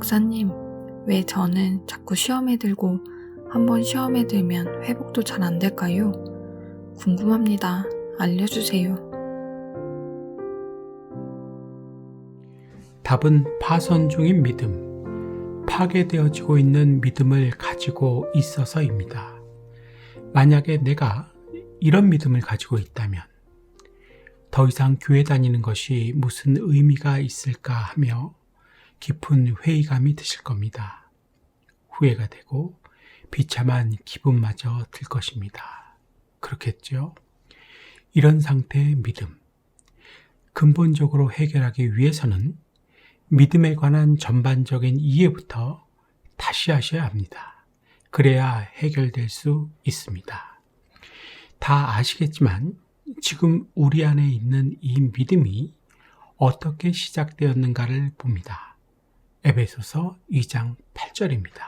목사님, 왜 저는 자꾸 시험에 들고 한번 시험에 들면 회복도 잘 안 될까요? 궁금합니다. 알려주세요. 답은 파손 중인 믿음, 파괴되어지고 있는 믿음을 가지고 있어서입니다. 만약에 내가 이런 믿음을 가지고 있다면 더 이상 교회 다니는 것이 무슨 의미가 있을까 하며 깊은 회의감이 드실 겁니다. 후회가 되고 비참한 기분마저 들 것입니다. 그렇겠죠? 이런 상태의 믿음, 근본적으로 해결하기 위해서는 믿음에 관한 전반적인 이해부터 다시 하셔야 합니다. 그래야 해결될 수 있습니다. 다 아시겠지만 지금 우리 안에 있는 이 믿음이 어떻게 시작되었는가를 봅니다. 에베소서 2장 8절입니다.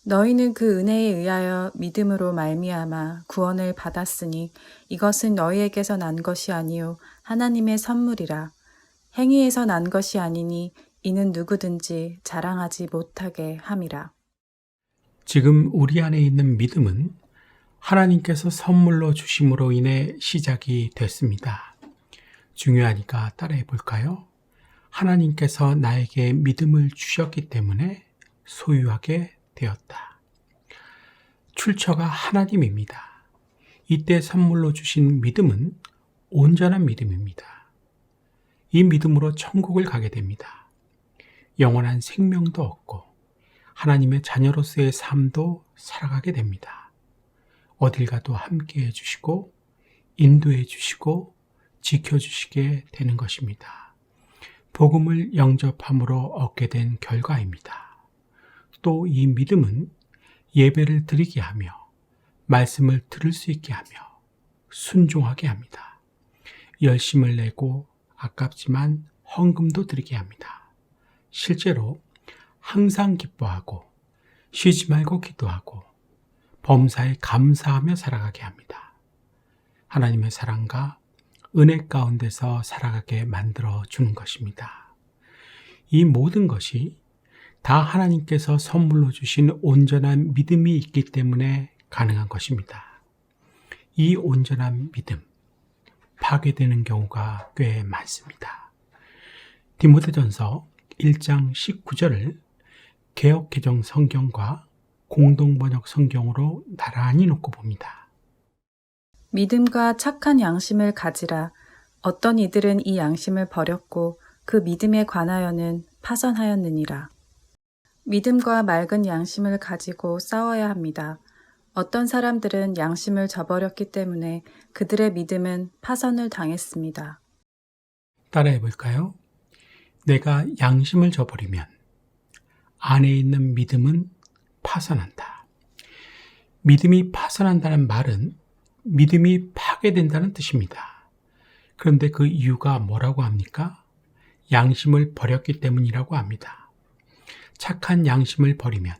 너희는 그 은혜에 의하여 믿음으로 말미암아 구원을 받았으니 이것은 너희에게서 난 것이 아니요 하나님의 선물이라. 행위에서 난 것이 아니니 이는 누구든지 자랑하지 못하게 함이라. 지금 우리 안에 있는 믿음은 하나님께서 선물로 주심으로 인해 시작이 됐습니다. 중요하니까 따라해 볼까요? 하나님께서 나에게 믿음을 주셨기 때문에 소유하게 되었다. 출처가 하나님입니다. 이때 선물로 주신 믿음은 온전한 믿음입니다. 이 믿음으로 천국을 가게 됩니다. 영원한 생명도 얻고 하나님의 자녀로서의 삶도 살아가게 됩니다. 어딜 가도 함께해 주시고 인도해 주시고 지켜주시게 되는 것입니다. 복음을 영접함으로 얻게 된 결과입니다. 또 이 믿음은 예배를 드리게 하며 말씀을 들을 수 있게 하며 순종하게 합니다. 열심을 내고 아깝지만 헌금도 드리게 합니다. 실제로 항상 기뻐하고 쉬지 말고 기도하고 범사에 감사하며 살아가게 합니다. 하나님의 사랑과 은혜 가운데서 살아가게 만들어 주는 것입니다. 이 모든 것이 다 하나님께서 선물로 주신 온전한 믿음이 있기 때문에 가능한 것입니다. 이 온전한 믿음, 파괴되는 경우가 꽤 많습니다. 디모데전서 1장 19절을 개역개정 성경과 공동번역 성경으로 나란히 놓고 봅니다. 믿음과 착한 양심을 가지라. 어떤 이들은 이 양심을 버렸고 그 믿음에 관하여는 파선하였느니라. 믿음과 맑은 양심을 가지고 싸워야 합니다. 어떤 사람들은 양심을 저버렸기 때문에 그들의 믿음은 파선을 당했습니다. 따라해 볼까요? 내가 양심을 저버리면 안에 있는 믿음은 파선한다. 믿음이 파선한다는 말은 믿음이 파괴된다는 뜻입니다. 그런데 그 이유가 뭐라고 합니까? 양심을 버렸기 때문이라고 합니다. 착한 양심을 버리면,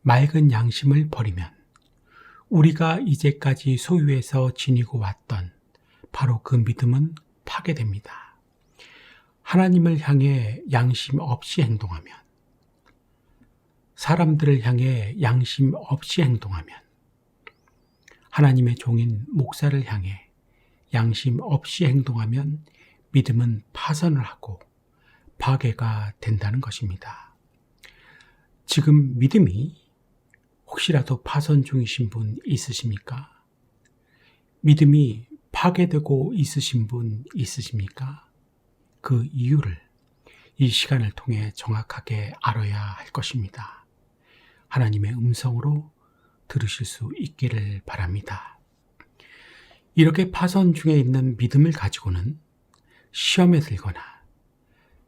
맑은 양심을 버리면 우리가 이제까지 소유해서 지니고 왔던 바로 그 믿음은 파괴됩니다. 하나님을 향해 양심 없이 행동하면, 사람들을 향해 양심 없이 행동하면, 하나님의 종인 목사를 향해 양심 없이 행동하면 믿음은 파선을 하고 파괴가 된다는 것입니다. 지금 믿음이 혹시라도 파선 중이신 분 있으십니까? 믿음이 파괴되고 있으신 분 있으십니까? 그 이유를 이 시간을 통해 정확하게 알아야 할 것입니다. 하나님의 음성으로 들으실 수 있기를 바랍니다. 이렇게 파선 중에 있는 믿음을 가지고는 시험에 들거나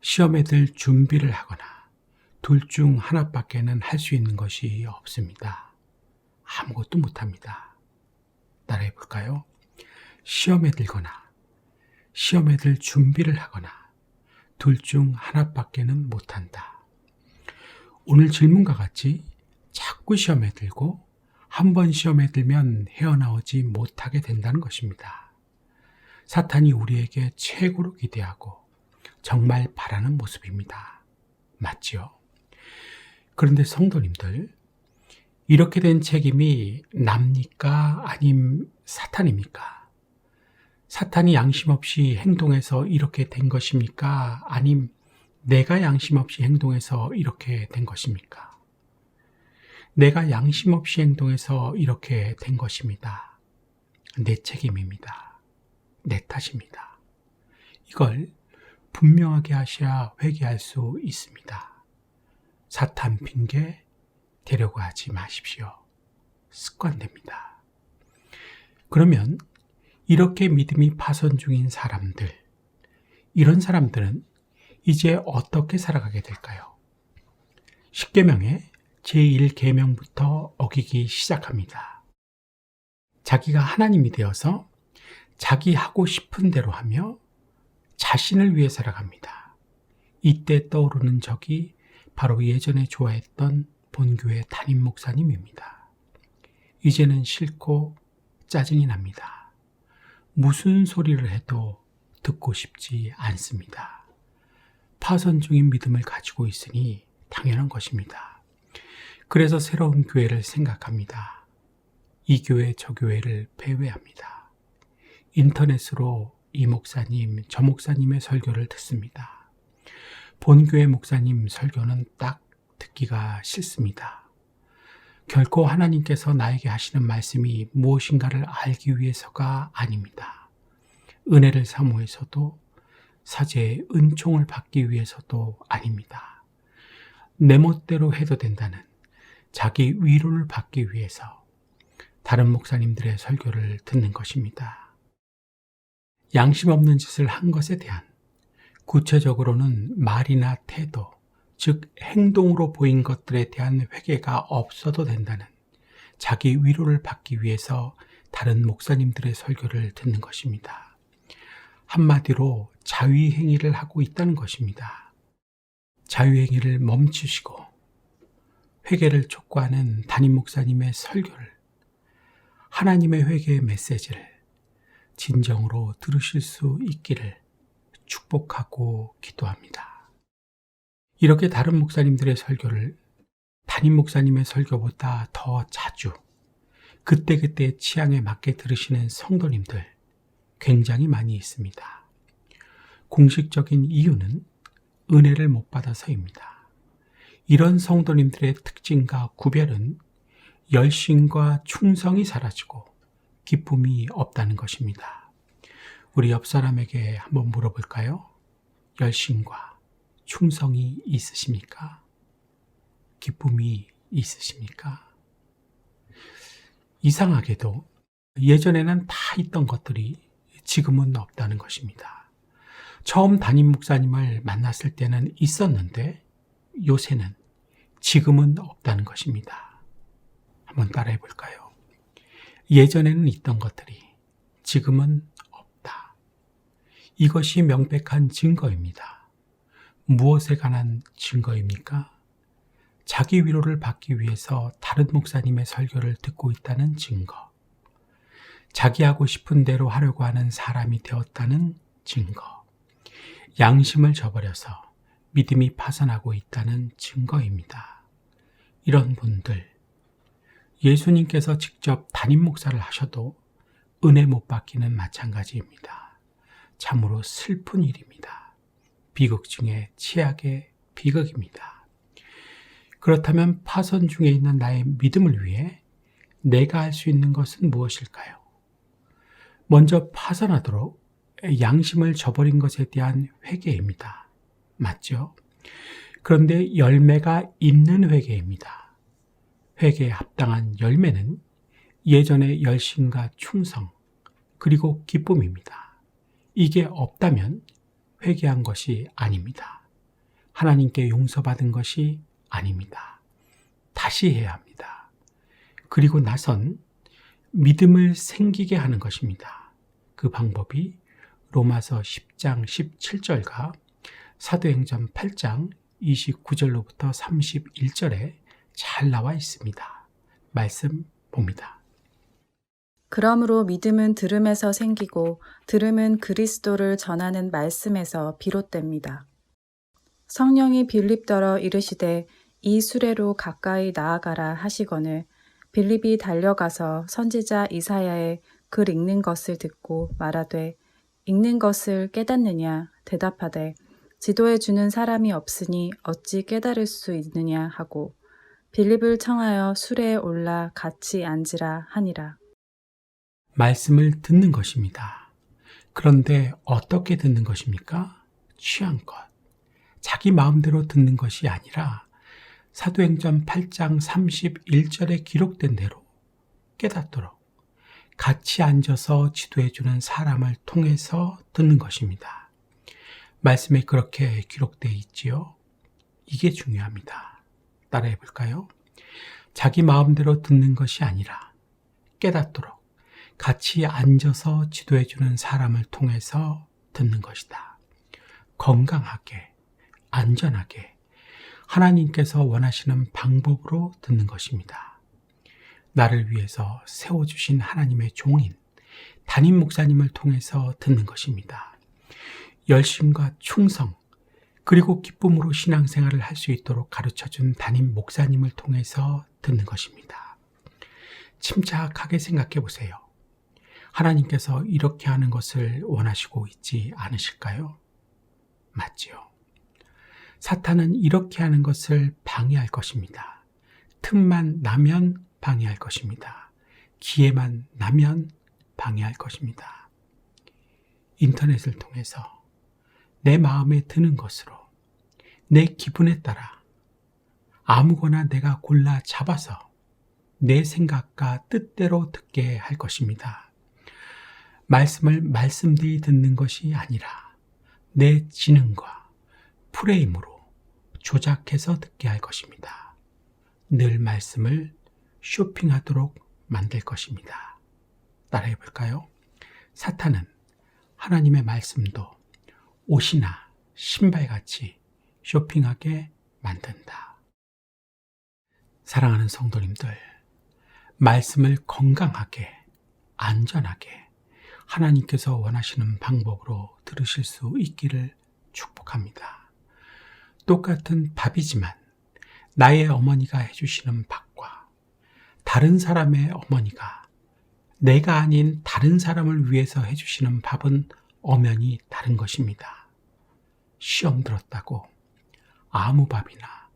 시험에 들 준비를 하거나 둘 중 하나밖에는 할 수 있는 것이 없습니다. 아무것도 못합니다. 따라해 볼까요? 시험에 들거나 시험에 들 준비를 하거나 둘 중 하나밖에는 못한다. 오늘 질문과 같이 자꾸 시험에 들고 한 번 시험에 들면 헤어나오지 못하게 된다는 것입니다. 사탄이 우리에게 최고로 기대하고 정말 바라는 모습입니다. 맞지요? 그런데 성도님들, 이렇게 된 책임이 납니까? 아님 사탄입니까? 사탄이 양심 없이 행동해서 이렇게 된 것입니까? 아님 내가 양심 없이 행동해서 이렇게 된 것입니까? 내가 양심 없이 행동해서 이렇게 된 것입니다. 내 책임입니다. 내 탓입니다. 이걸 분명하게 하셔야 회개할 수 있습니다. 사탄 핑계 대려고 하지 마십시오. 습관됩니다. 그러면 이렇게 믿음이 파손 중인 사람들, 이런 사람들은 이제 어떻게 살아가게 될까요? 십계명의 제1계명부터 어기기 시작합니다. 자기가 하나님이 되어서 자기 하고 싶은 대로 하며 자신을 위해 살아갑니다. 이때 떠오르는 적이 바로 예전에 좋아했던 본교회 담임 목사님입니다. 이제는 싫고 짜증이 납니다. 무슨 소리를 해도 듣고 싶지 않습니다. 파손 중인 믿음을 가지고 있으니 당연한 것입니다. 그래서 새로운 교회를 생각합니다. 이 교회 저 교회를 배회합니다. 인터넷으로 이 목사님 저 목사님의 설교를 듣습니다. 본교회 목사님 설교는 딱 듣기가 싫습니다. 결코 하나님께서 나에게 하시는 말씀이 무엇인가를 알기 위해서가 아닙니다. 은혜를 사모해서도 사제의 은총을 받기 위해서도 아닙니다. 내 멋대로 해도 된다는 자기 위로를 받기 위해서 다른 목사님들의 설교를 듣는 것입니다. 양심 없는 짓을 한 것에 대한, 구체적으로는 말이나 태도, 즉 행동으로 보인 것들에 대한 회개가 없어도 된다는 자기 위로를 받기 위해서 다른 목사님들의 설교를 듣는 것입니다. 한마디로 자위행위를 하고 있다는 것입니다. 자위행위를 멈추시고 회개를 촉구하는 담임 목사님의 설교를, 하나님의 회개의 메시지를 진정으로 들으실 수 있기를 축복하고 기도합니다. 이렇게 다른 목사님들의 설교를 담임 목사님의 설교보다 더 자주 그때그때 취향에 맞게 들으시는 성도님들 굉장히 많이 있습니다. 공식적인 이유는 은혜를 못 받아서입니다. 이런 성도님들의 특징과 구별은 열심과 충성이 사라지고 기쁨이 없다는 것입니다. 우리 옆 사람에게 한번 물어볼까요? 열심과 충성이 있으십니까? 기쁨이 있으십니까? 이상하게도 예전에는 다 있던 것들이 지금은 없다는 것입니다. 처음 담임 목사님을 만났을 때는 있었는데 요새는, 지금은 없다는 것입니다. 한번 따라해 볼까요? 예전에는 있던 것들이 지금은 없다. 이것이 명백한 증거입니다. 무엇에 관한 증거입니까? 자기 위로를 받기 위해서 다른 목사님의 설교를 듣고 있다는 증거. 자기 하고 싶은 대로 하려고 하는 사람이 되었다는 증거. 양심을 저버려서 믿음이 파산하고 있다는 증거입니다. 이런 분들, 예수님께서 직접 담임 목사를 하셔도 은혜 못 받기는 마찬가지입니다. 참으로 슬픈 일입니다. 비극 중에 최악의 비극입니다. 그렇다면 파손 중에 있는 나의 믿음을 위해 내가 할 수 있는 것은 무엇일까요? 먼저 파산하도록 양심을 저버린 것에 대한 회개입니다. 맞죠? 그런데 열매가 있는 회개입니다. 회개에 합당한 열매는 예전의 열심과 충성, 그리고 기쁨입니다. 이게 없다면 회개한 것이 아닙니다. 하나님께 용서받은 것이 아닙니다. 다시 해야 합니다. 그리고 나선 믿음을 생기게 하는 것입니다. 그 방법이 로마서 10장 17절과 사도행전 8장 29절로부터 31절에 잘 나와 있습니다. 말씀 봅니다. 그러므로 믿음은 들음에서 생기고 들음은 그리스도를 전하는 말씀에서 비롯됩니다. 성령이 빌립더러 이르시되 이 수레로 가까이 나아가라 하시거늘 빌립이 달려가서 선지자 이사야의 글 읽는 것을 듣고 말하되 읽는 것을 깨닫느냐 대답하되 지도해 주는 사람이 없으니 어찌 깨달을 수 있느냐 하고 빌립을 청하여 수레에 올라 같이 앉으라 하니라. 말씀을 듣는 것입니다. 그런데 어떻게 듣는 것입니까? 취향껏. 자기 마음대로 듣는 것이 아니라 사도행전 8장 31절에 기록된 대로 깨닫도록 같이 앉아서 지도해주는 사람을 통해서 듣는 것입니다. 말씀에 그렇게 기록되어 있지요. 이게 중요합니다. 따라해 볼까요? 자기 마음대로 듣는 것이 아니라 깨닫도록 같이 앉아서 지도해주는 사람을 통해서 듣는 것이다. 건강하게, 안전하게 하나님께서 원하시는 방법으로 듣는 것입니다. 나를 위해서 세워주신 하나님의 종인 담임 목사님을 통해서 듣는 것입니다. 열심과 충성 그리고 기쁨으로 신앙생활을 할 수 있도록 가르쳐준 담임 목사님을 통해서 듣는 것입니다. 침착하게 생각해 보세요. 하나님께서 이렇게 하는 것을 원하시고 있지 않으실까요? 맞지요. 사탄은 이렇게 하는 것을 방해할 것입니다. 틈만 나면 방해할 것입니다. 기회만 나면 방해할 것입니다. 인터넷을 통해서 내 마음에 드는 것으로 내 기분에 따라 아무거나 내가 골라 잡아서 내 생각과 뜻대로 듣게 할 것입니다. 말씀을 말씀대로 듣는 것이 아니라 내 지능과 프레임으로 조작해서 듣게 할 것입니다. 늘 말씀을 쇼핑하도록 만들 것입니다. 따라해 볼까요? 사탄은 하나님의 말씀도 옷이나 신발같이 쇼핑하게 만든다. 사랑하는 성도님들, 말씀을 건강하게, 안전하게 하나님께서 원하시는 방법으로 들으실 수 있기를 축복합니다. 똑같은 밥이지만 나의 어머니가 해주시는 밥과 다른 사람의 어머니가 내가 아닌 다른 사람을 위해서 해주시는 밥은 엄연히 다른 것입니다. 시험 들었다고 아무 밥이나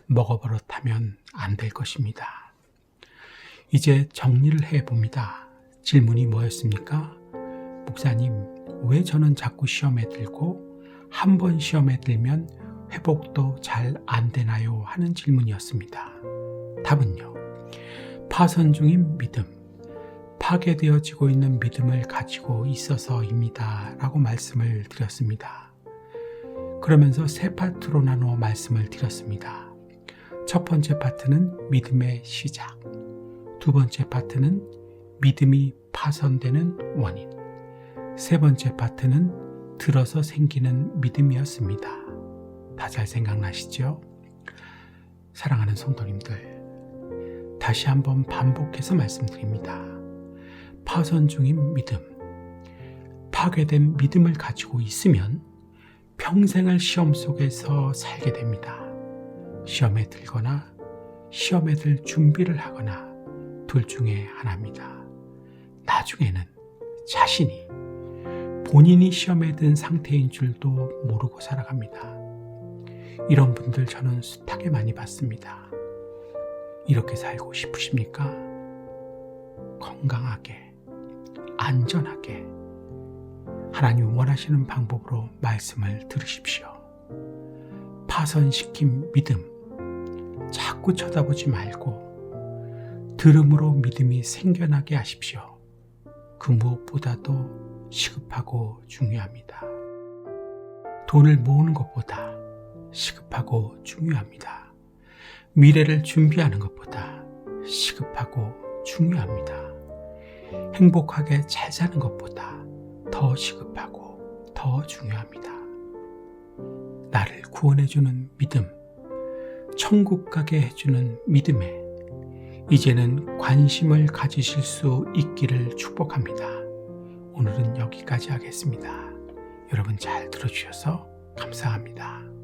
먹어버릇하면 안 될 것입니다. 이제 정리를 해봅니다. 질문이 뭐였습니까? 목사님, 왜 저는 자꾸 시험에 들고 한 번 시험에 들면 회복도 잘 안 되나요? 하는 질문이었습니다. 답은요. 파손 중인 믿음, 파괴되어지고 있는 믿음을 가지고 있어서입니다. 라고 말씀을 드렸습니다. 그러면서 세 파트로 나누어 말씀을 드렸습니다. 첫 번째 파트는 믿음의 시작, 두 번째 파트는 믿음이 파손되는 원인, 세 번째 파트는 들어서 생기는 믿음이었습니다. 다 잘 생각나시죠? 사랑하는 성도님들, 다시 한번 반복해서 말씀드립니다. 파손 중인 믿음, 파괴된 믿음을 가지고 있으면 평생을 시험 속에서 살게 됩니다. 시험에 들거나 시험에 들 준비를 하거나 둘 중에 하나입니다. 나중에는 자신이 본인이 시험에 든 상태인 줄도 모르고 살아갑니다. 이런 분들 저는 숱하게 많이 봤습니다. 이렇게 살고 싶으십니까? 건강하게, 안전하게 하나님 원하시는 방법으로 말씀을 들으십시오. 파손시킨 믿음 자꾸 쳐다보지 말고 들음으로 믿음이 생겨나게 하십시오. 그 무엇보다도 시급하고 중요합니다. 돈을 모으는 것보다 시급하고 중요합니다. 미래를 준비하는 것보다 시급하고 중요합니다. 행복하게 잘 사는 것보다 더 시급하고 더 중요합니다. 나를 구원해주는 믿음, 천국 가게 해주는 믿음에 이제는 관심을 가지실 수 있기를 축복합니다. 오늘은 여기까지 하겠습니다. 여러분 잘 들어주셔서 감사합니다.